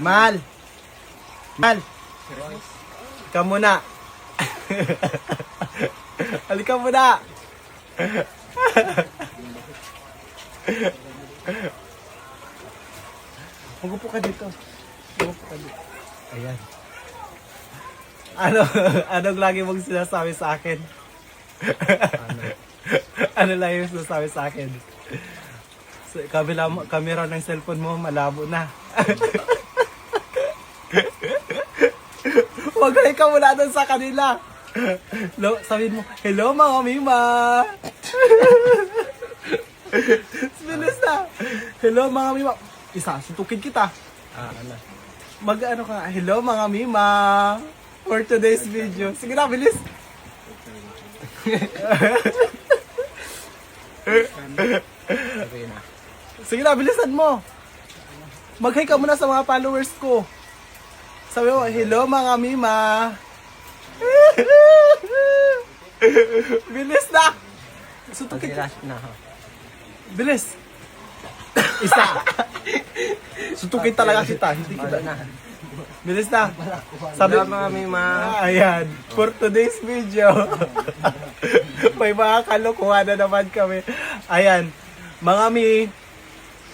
Mal. Mal. Ikaw muna. Halika muna. Magupo ka dito. Magupo ka dito. Ayan. Anong lagi mong sinasabi sa akin? Ano lang yung sinasabi sa akin? So, camera ng cellphone mo, malabo na. Huwag ka muna doon sa kanila. Sabihin mo, hello mga mima. Bilis na. Hello mga mima. Isa, suntukin kita. Mag-ano ka, hello mga mima. For today's video. Sige na, bilis. Sige na, bilisan mo. Mag-hi ka muna sa mga followers ko. Sabi mo, hello mga mima. Bilis na. Suntukin kita. Bilis. Isa. Suntukin talaga kita. Hindi kita. Bilis na. Sabi mga mima. Ayan. For today's video. May mga kalokohan na naman kami. Ayan. Mga mi.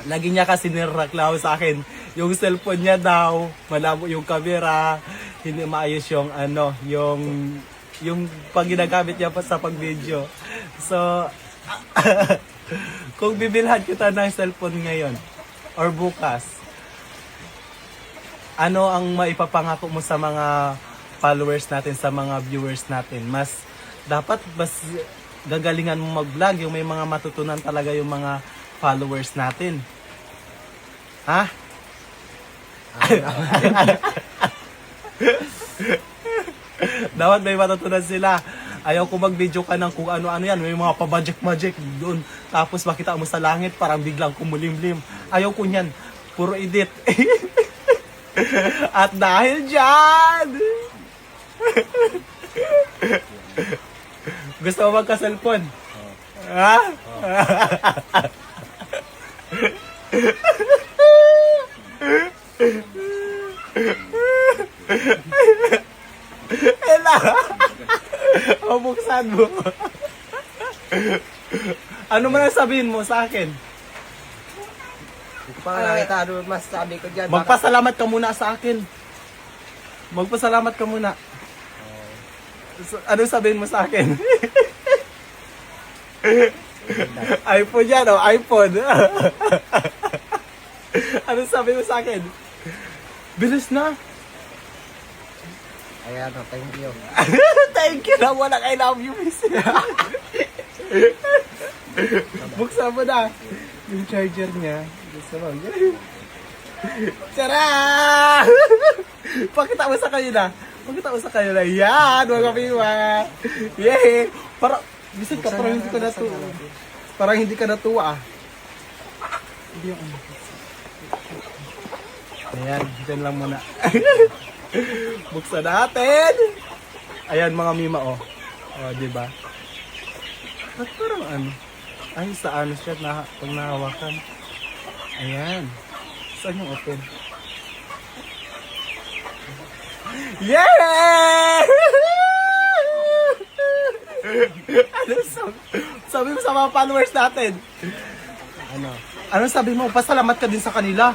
Lagi niya kasi niraklaw sa akin. Yung cellphone niya daw. Malabo yung camera. Hindi maayos yung yung pag ginagamit niya pa sa pag-video. So, kung bibilhan kita ng cellphone ngayon or bukas, ano ang maipapangako mo sa mga followers natin, sa mga viewers natin? Dapat gagalingan mo mag-vlog, yung may mga matutunan talaga yung mga followers natin. Ha? Dapat may matutunan sila. Ayaw ko mag-video ka ng kung ano-ano yan. May mga pabajek-majek doon. Tapos makita mo sa langit, parang biglang kumulimlim. Ayaw ko yan. Puro edit. At dahil dyan, gusto mo magka-cellphone? Ha? Ela! O buksan mo. Ano man ang sabihin mo sa akin? Hindi ko pa nga nakita ano masasabi ko dyan. Magpasalamat ka muna sa akin. Magpasalamat ka muna. Ano sabihin mo sa akin? iPhone yan, oh, iPhone. Ano sabihin mo sa akin? Bilis na. Ayan, thank you. Thank you na, walang I love you, miss. Buksan mo na. Yung charger niya. Gusto mo. Tara! Pakita mo sa kanila. Pakita mo sa kanila. Yan, mga piwa. Yay! Bisit ka, parang hindi ka natuwa. Parang hindi ka natuwa. Hindi yung ayan, dyan lang muna. Buksan natin. Ayan mga mima, oh. Oh, diba? At parang ano? Ay, sa ano siya pag nahawakan. Ayan. Saan yung open? Yeah! Ano sabi mo sa mga followers natin? Ano sabi mo? Pasalamat ka din sa kanila.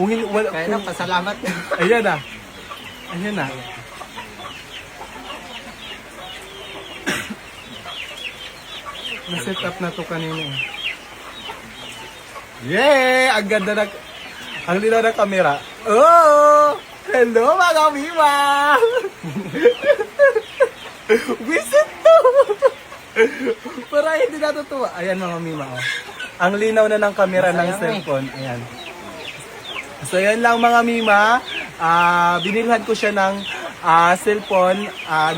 Kaya na, pasalamat. Ayan na. Ayan na. Na-set up na to kanina. Yay! Ang ganda ang linaw ng camera. Oh! Hello mga mima! Visit to! Para hindi natutuwa. Ayan mga mima. Oh. Ang linaw na ng camera ng cellphone. Ayan. So yan lang mga mima. Binilhan ko siya ng cellphone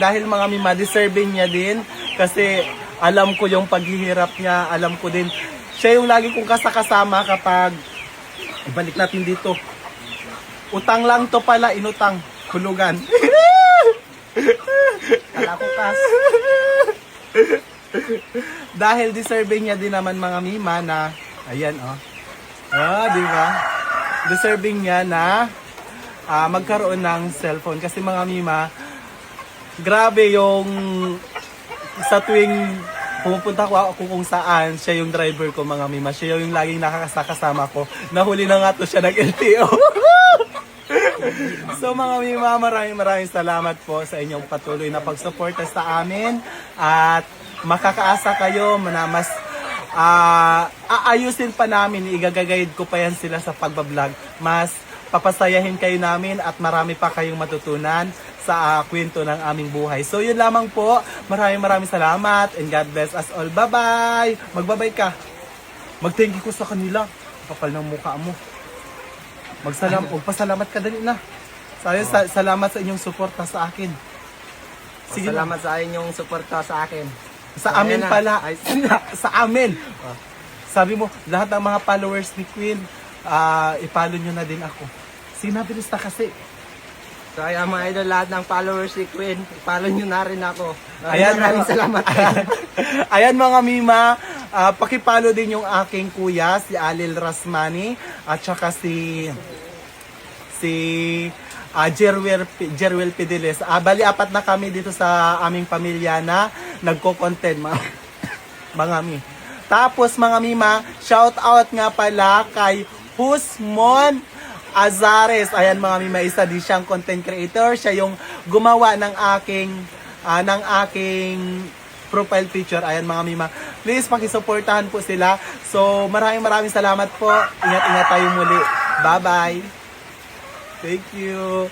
dahil mga mima, deserving niya din. Kasi alam ko yung paghihirap niya. Alam ko din. Siya yung lagi kong kasama kapag ibalik natin dito. Utang lang to pala, inutang. Hulugan. Kalakukas. Dahil deserving niya din naman mga mima na, ayan oh. Ah, di ba? Deserving niya na magkaroon ng cellphone. Kasi mga mima, grabe yung sa tuwing pumupunta ko ako kung saan, siya yung driver ko mga mima. Siya yung laging nakakasama ko. Nahuli na nga to siya ng LTO. So mga mima, maraming salamat po sa inyong patuloy na pagsuporta sa amin. At makakaasa kayo na mas aayusin pa namin, igagagayad ko pa yan sila sa pagbablog. Mas papasayahin kayo namin at marami pa kayong matutunan sa kwento ng aming buhay. So yun lamang po. Maraming salamat and God bless us all. Bye-bye! Magbabay ka. Mag-thank you ko sa kanila. Kapal ng mukha mo. Magpasalamat ka dali na. Salamat sa inyong suporta sa akin. Sige na. Salamat sa inyong suporta sa akin. Sa amin pala. Sa amin. Sabi mo, lahat ng mga followers ni Queen, i-follow nyo na din ako. Sinabi na kasi. So kaya mga idol, lahat ng followers ni Queen, follow nyo na rin ako. Ayan, Maraming salamat. Ayan mga mima, pakipalo din yung aking kuya, si Alil Rasmani, at saka si Jerwel Pidiles. Bali, 4 na kami dito sa aming pamilya na nagko-content mga mi. Tapos mga mima, shout out nga pala kay Husmon Azares. Ayan mga mima, isa din siyang content creator. Siya yung gumawa ng aking profile picture. Ayan mga mima. Please pakisuportahan po sila. So maraming salamat po. Ingat tayo muli. Bye-bye. Thank you.